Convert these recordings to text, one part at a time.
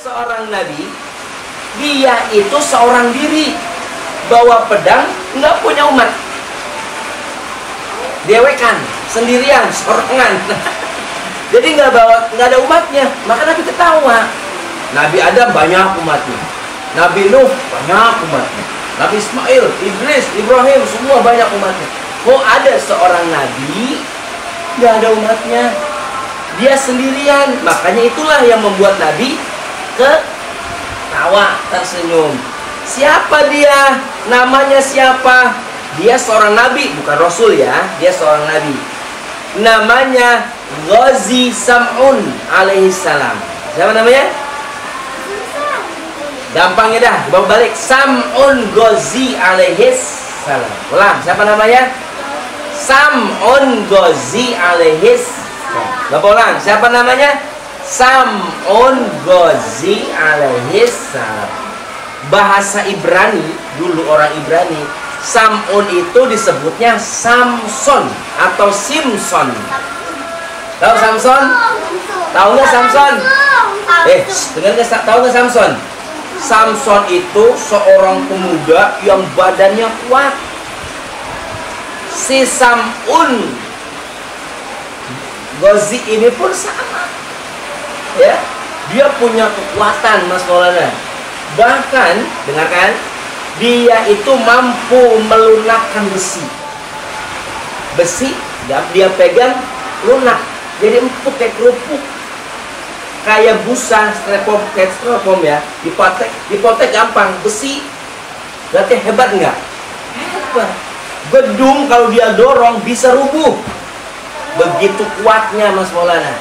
seorang nabi, dia itu seorang diri, bawa pedang, nggak punya umat, dewekan, sendirian, sorangan. Jadi nggak ada umatnya. Maka Nabi ketawa. Nabi Adam banyak umatnya, Nabi Nuh banyak umatnya, Nabi Ismail, Idris, Ibrahim, semua banyak umatnya. Kok ada seorang nabi nggak ada umatnya, dia sendirian. Makanya itulah yang membuat Nabi ketawa, tersenyum. Siapa dia? Namanya siapa? Dia seorang nabi, bukan rasul ya. Dia seorang nabi. Namanya Ghazi Sam'un alaihissalam. Siapa namanya? Gampangnya dah, bawa balik. Sam'un Ghazi alaihissalam. Ulang, siapa namanya? Sam'un Ghazi alaihissalam. Bapak ulang, siapa namanya? Sam'un Ghazi alaihissalam. Bahasa Ibrani, dulu orang Ibrani, Sam'un itu disebutnya Samson atau Simson. Tahu Samson? Tahu nggak Samson? Dengar nggak? Tahu nggak Samson? Samson itu seorang pemuda yang badannya kuat. Si Sam'un Ghazi ini pun sama, ya, dia punya kekuatan, Mas Maulana. Bahkan, dengarkan, dia itu mampu melunakkan besi. Besi, dia pegang, lunak, jadi empuk kayak kerupuk, kayak busa, styrofoam ya, dipotek gampang. Besi, berarti hebat nggak? Hebat. Gedung kalau dia dorong bisa rubuh. Begitu kuatnya Mas Maulana.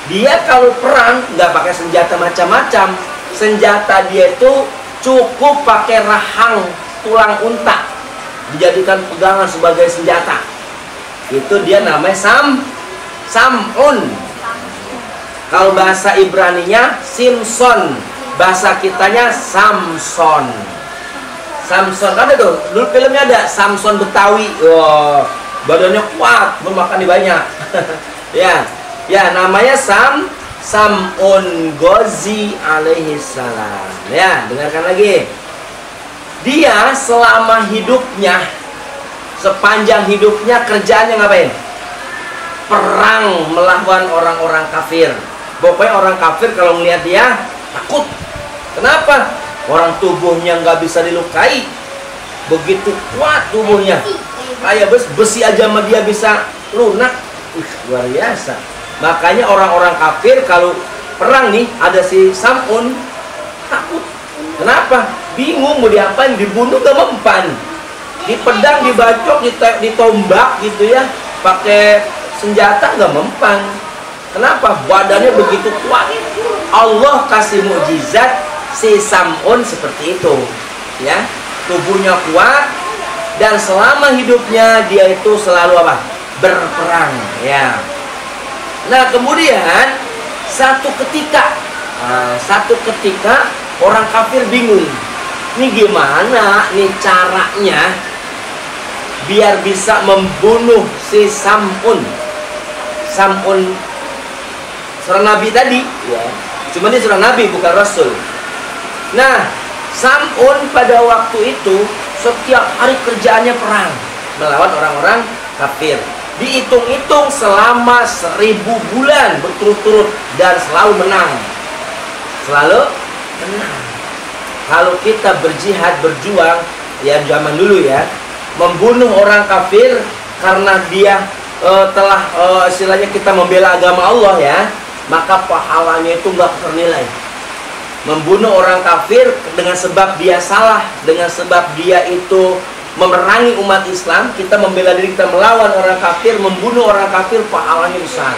Dia kalau perang nggak pakai senjata macam-macam. Senjata dia itu cukup pakai rahang tulang unta, dijadikan pegangan sebagai senjata. Itu dia namanya Sam'un. Kalau bahasa Ibraninya Simson, bahasa kitanya Samson. Samson ada tuh, dulu filmnya ada Samson Betawi. Wah, badannya kuat, makan di banyak. ya, namanya Sam'un Ghazi alaihissalam. Ya, dengarkan lagi. Dia selama hidupnya, sepanjang hidupnya kerjaannya ngapain? Perang melawan orang-orang kafir. Pokoknya orang kafir kalau melihat dia takut. Kenapa? Orang tubuhnya nggak bisa dilukai, begitu kuat tubuhnya. Kayak besi aja sama dia bisa lunak. Luar biasa. Makanya orang-orang kafir kalau perang nih, ada si Sam'un, takut. Kenapa? Bingung mau diapain, dibunuh gak mempan. Di pedang, dibacok, ditombak gitu ya, pakai senjata gak mempan. Kenapa? Badannya begitu kuat. Allah kasih mukjizat si Sam'un seperti itu, ya, tubuhnya kuat dan selama hidupnya dia itu selalu apa? Berperang, ya. Nah kemudian satu ketika orang kafir bingung, ini gimana nih caranya biar bisa membunuh si Sam'un seorang nabi tadi, ya. Cuma dia seorang nabi bukan rasul. Nah, Sam'un pada waktu itu setiap hari kerjaannya perang melawan orang-orang kafir. Dihitung-hitung selama 1000 bulan berturut-turut dan selalu menang. Selalu menang. Kalau kita berjihad, berjuang, ya zaman dulu ya, membunuh orang kafir karena dia telah istilahnya kita membela agama Allah ya, maka pahalanya itu nggak ternilai. Membunuh orang kafir dengan sebab dia salah, dengan sebab dia itu memerangi umat Islam, kita membela diri, kita melawan orang kafir, membunuh orang kafir, pahalanya besar.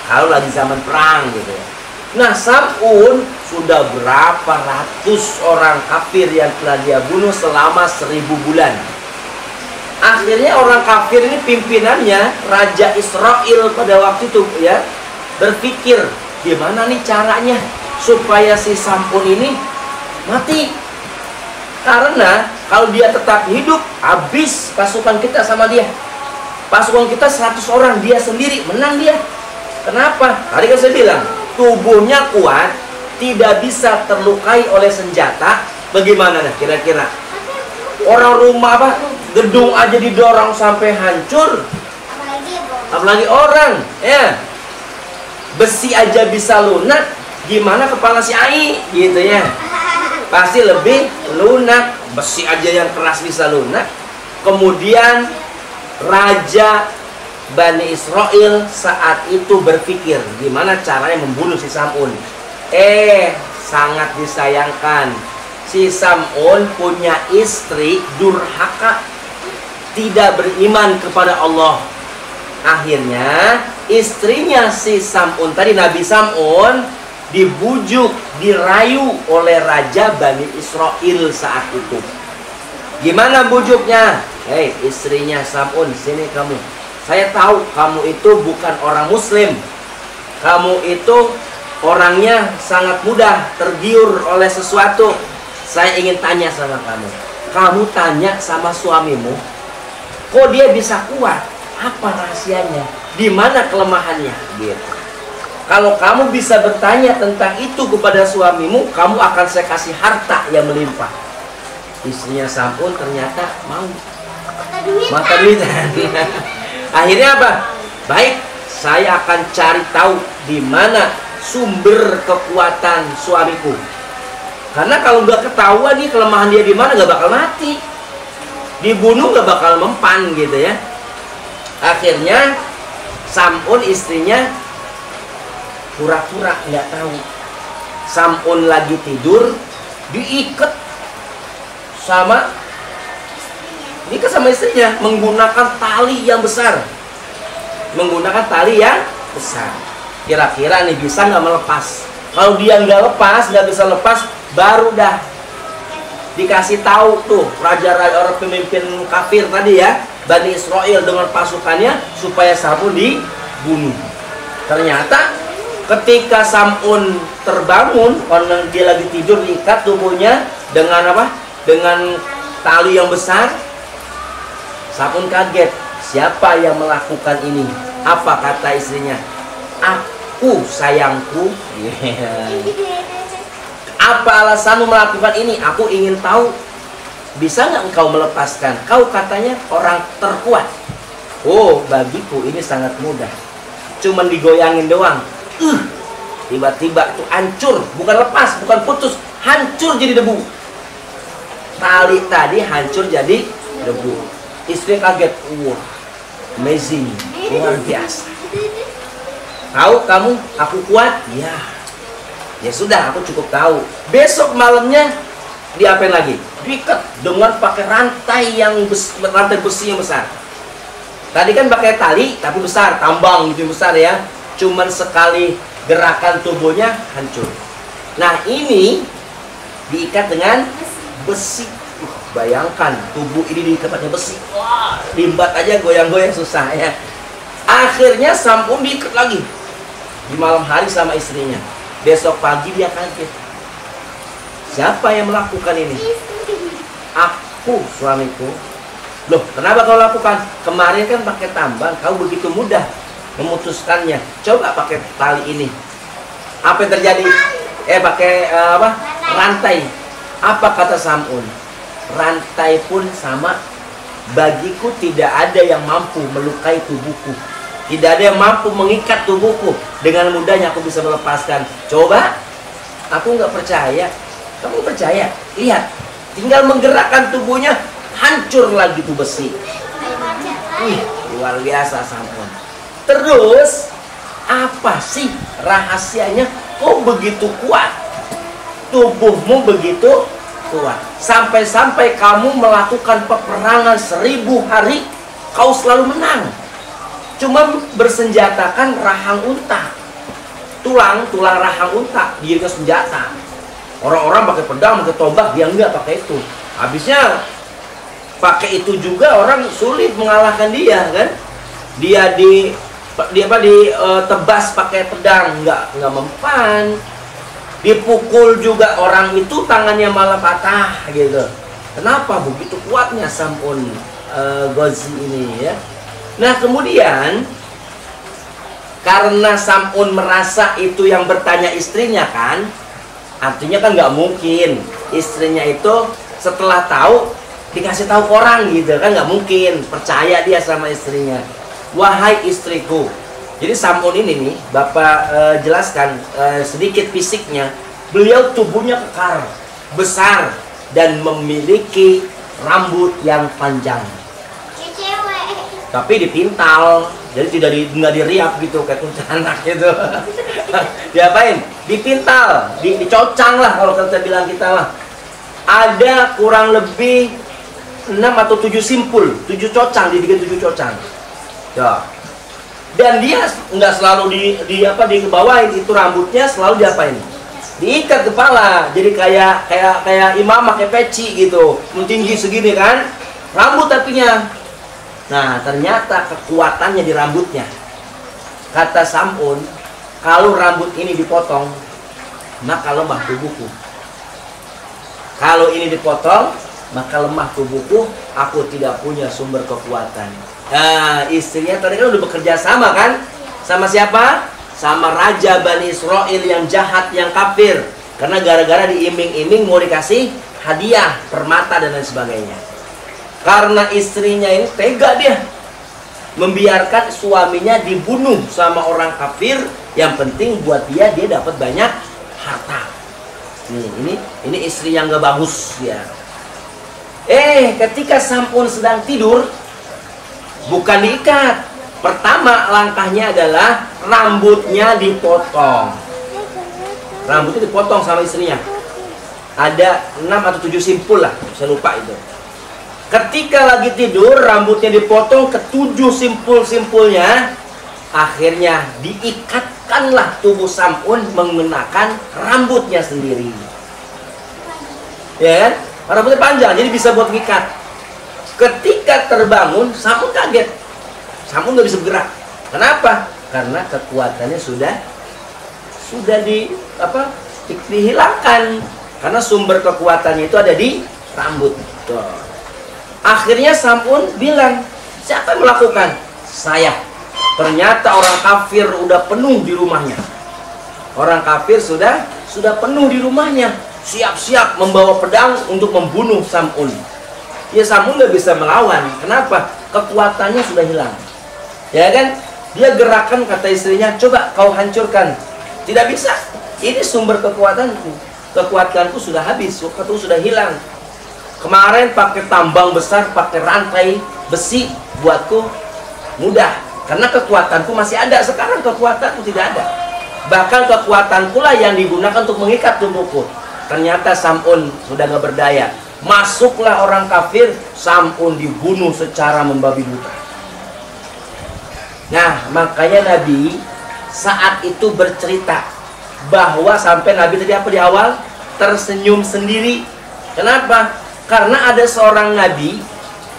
Kalau lagi zaman perang gitu ya. Nah, Sam'un sudah berapa ratus orang kafir yang telah dia bunuh selama 1000 bulan. Akhirnya orang kafir ini pimpinannya Raja Israel pada waktu itu ya, berpikir gimana nih caranya supaya si Sam'un ini mati. Karena kalau dia tetap hidup, habis pasukan kita sama dia. Pasukan kita 100 orang, dia sendiri menang dia. Kenapa? Tadi kan saya bilang tubuhnya kuat, tidak bisa terlukai oleh senjata, bagaimana dah kira-kira? Orang rumah apa? Gedung aja didorong sampai hancur, apalagi orang, ya. Besi aja bisa lunak, gimana kepala si Ai, gitu ya? Pasti lebih lunak. Besi aja yang keras bisa lunak. Kemudian Raja Bani Israel saat itu berpikir gimana caranya membunuh si Sam'un. Sangat disayangkan, si Sam'un punya istri durhaka, tidak beriman kepada Allah. Akhirnya istrinya si Sam'un tadi, Nabi Sam'un, dibujuk, dirayu oleh Raja Bani Israel saat itu. Gimana bujuknya? Hei istrinya Sam'un, sini kamu. Saya tahu kamu itu bukan orang muslim. Kamu itu orangnya sangat mudah tergiur oleh sesuatu. Saya ingin tanya sama kamu. Kamu tanya sama suamimu, kok dia bisa kuat? Apa rahasianya? Di mana kelemahannya? Gitu. Kalau kamu bisa bertanya tentang itu kepada suamimu, kamu akan saya kasih harta yang melimpah. Istrinya Sam'un ternyata mau. Mata duitan. Akhirnya apa? Baik, saya akan cari tahu di mana sumber kekuatan suamiku. Karena kalau nggak ketahuan nih kelemahan dia di mana, nggak bakal mati. Dibunuh nggak bakal mempan gitu ya. Akhirnya Sam'un istrinya pura-pura nggak tahu. Sam'un lagi tidur, diikat sama istrinya menggunakan tali yang besar. Menggunakan tali yang besar. Kira-kira nih bisa nggak melepas? Kalau dia nggak lepas, nggak bisa lepas, baru dah dikasih tahu tuh raja-raja orang pemimpin kafir tadi ya, Bani Israel dengan pasukannya supaya Sam'un dibunuh. Ternyata ketika Sam'un terbangun, karena dia lagi tidur, diikat tubuhnya dengan apa? Dengan tali yang besar. Sam'un kaget, siapa yang melakukan ini? Apa kata istrinya? Aku sayangku. Apa alasanmu melakukan ini? Aku ingin tahu. Bisa nggak engkau melepaskan? Kau katanya orang terkuat. Oh, bagiku ini sangat mudah. Cuman digoyangin doang. Tiba-tiba itu hancur. Bukan lepas, bukan putus. Hancur jadi debu. Tali tadi hancur jadi debu. Istri kaget. Wah, amazing. Luar biasa. Tahu kamu aku kuat? Ya. Ya sudah, aku cukup tahu. Besok malamnya diapain lagi? Diikat dengan pakai rantai besi yang besar. Tadi kan pakai tali tapi besar, tambang gitu besar ya. Cuman sekali gerakan tubuhnya hancur. Nah, ini diikat dengan besi. Bayangkan tubuh ini diikat pakai besi. Wah, limbat aja goyang-goyang susah ya. Akhirnya Sam'un diikat lagi di malam hari sama istrinya. Besok pagi dia kaget. Siapa yang melakukan ini? Aku, suamiku. Loh, kenapa kau lakukan? Kemarin kan pakai tambang, kau begitu mudah memutuskannya. Coba pakai tali ini. Apa yang terjadi? Pakai rantai. Apa kata Sam'un? Rantai pun sama. Bagiku tidak ada yang mampu melukai tubuhku. Tidak ada yang mampu mengikat tubuhku. Dengan mudahnya aku bisa melepaskan. Coba. Aku nggak percaya. Kamu percaya? Lihat. Tinggal menggerakkan tubuhnya, hancur lagi tuh besi. Wih, luar biasa Sam'un. Terus, apa sih rahasianya? Kok begitu kuat? Tubuhmu begitu kuat. Sampai-sampai kamu melakukan peperangan 1000 hari, kau selalu menang. Cuma bersenjatakan rahang unta, tulang rahang unta, dia ke senjata. Orang-orang pakai pedang, pakai tombak, dia enggak pakai itu. Habisnya pakai itu juga orang sulit mengalahkan dia kan? Dia ditebas pakai pedang, enggak mempan. Dipukul juga orang itu tangannya malah patah gitu. Kenapa begitu kuatnya Sam'un Ghazi ini ya? Nah kemudian karena Sam'un merasa itu yang bertanya istrinya kan, Artinya kan nggak mungkin istrinya itu setelah tahu dikasih tahu ke orang gitu kan, nggak mungkin. Percaya dia sama istrinya. Wahai istriku. Jadi Sam'un ini nih, Bapak jelaskan sedikit fisiknya. Beliau tubuhnya kekar, besar, dan memiliki rambut yang panjang. Tapi dipintal, jadi nggak diriap gitu kayak kuntilanak gitu. Diapain? Dipintal, dicocang lah kalau kita bilang kita mah. Ada kurang lebih 6 atau 7 simpul, 7 cocang, dibikin 7 cocang. Ya. Dan dia nggak selalu dibawain itu rambutnya, selalu diapain? Diikat kepala, jadi kayak imam pakai peci gitu, tinggi segini kan, rambut tapinya. Nah, ternyata kekuatannya di rambutnya. Kata Sam'un, kalau rambut ini dipotong, maka lemah tubuhku. Kalau ini dipotong, maka lemah tubuhku, aku tidak punya sumber kekuatan. Nah, istrinya tadi kan udah bekerja sama kan? Sama siapa? Sama Raja Bani Israel yang jahat, yang kafir. Karena gara-gara diiming-iming mau dikasih hadiah, permata dan lain sebagainya. Karena istrinya ini tega dia, membiarkan suaminya dibunuh sama orang kafir. Yang penting buat dia dapat banyak harta. Nih, ini istri yang gak bagus ya. Ketika Sam'un sedang tidur, bukan diikat. Pertama langkahnya adalah rambutnya dipotong. Rambutnya dipotong sama istrinya. Ada 6 atau 7 simpul lah, saya lupa itu. Ketika lagi tidur, rambutnya dipotong ke 7 simpul-simpulnya. Akhirnya diikatkanlah tubuh Sam'un mengenakan rambutnya sendiri. Ya kan? Rambutnya panjang, jadi bisa buat ngikat. Ketika terbangun, Sam'un kaget. Sam'un nggak bisa bergerak. Kenapa? Karena kekuatannya sudah dihilangkan. Karena sumber kekuatannya itu ada di rambut. Tuh. Akhirnya Sam'un bilang, siapa yang melakukan? Saya. Ternyata orang kafir udah penuh di rumahnya. Orang kafir sudah penuh di rumahnya. Siap-siap membawa pedang untuk membunuh Sam'un. Ya Sam'un nggak bisa melawan. Kenapa? Kekuatannya sudah hilang. Ya kan? Dia gerakan, kata istrinya, coba kau hancurkan. Tidak bisa. Ini sumber kekuatanku. Kekuatanku sudah habis, kekuatanku sudah hilang. Kemarin pakai tambang besar, pakai rantai besi, buatku mudah. Karena kekuatanku masih ada. Sekarang kekuatanku tidak ada. Bahkan kekuatanku lah yang digunakan untuk mengikat tubuhku. Ternyata Sam'un sudah gak berdaya. Masuklah orang kafir, Sam'un dibunuh secara membabi buta. Nah, makanya Nabi saat itu bercerita bahwa sampai Nabi tadi apa di awal? Tersenyum sendiri. Kenapa? Karena ada seorang Nabi,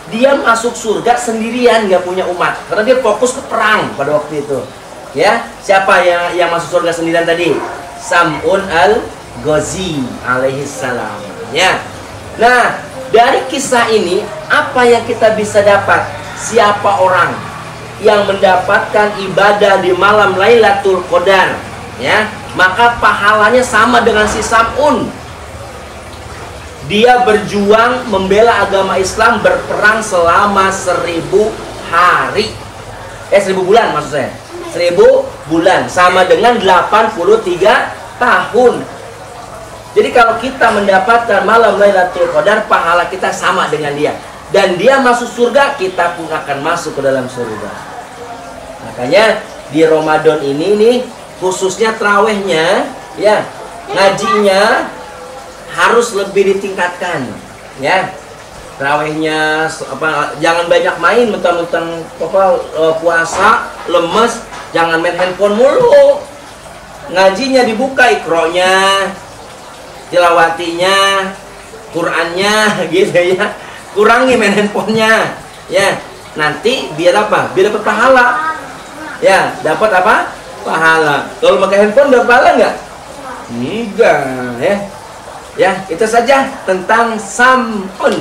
dia masuk surga sendirian, gak punya umat. Karena dia fokus ke perang pada waktu itu. Ya, siapa yang masuk surga sendirian tadi? Sam'un al-Ghazi alaihissalam. Ya. Nah, dari kisah ini apa yang kita bisa dapat? Siapa orang yang mendapatkan ibadah di malam Lailatul Qadar, ya, maka pahalanya sama dengan si Sam'un. Dia berjuang membela agama Islam, berperang selama 1000 hari. 1000 bulan maksud saya. 1000 bulan sama dengan 83 tahun. Jadi kalau kita mendapatkan malam Lailatul Qadar, pahala kita sama dengan dia. Dan dia masuk surga, kita pun akan masuk ke dalam surga. Makanya di Ramadan ini nih, khususnya trawehnya, ya, ngajinya harus lebih ditingkatkan, ya. Trawehnya jangan banyak main, mentang-mentang puasa lemes, jangan main handphone mulu. Ngajinya dibuka, ikronya, tilawatinya, Qurannya, gitu ya. Kurangi main handphonenya, ya. Nanti biar apa? Biar dapat pahala. Ya, dapat apa? Pahala. Kalau pakai handphone dapat pahala nggak? Enggak, ya. Ya, itu saja tentang Sam'un.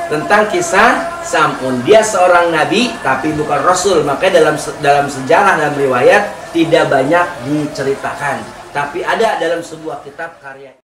Tentang kisah Sam'un. Dia seorang nabi tapi bukan rasul. Makanya dalam sejarah dan riwayat tidak banyak diceritakan. tapi ada dalam sebuah kitab karya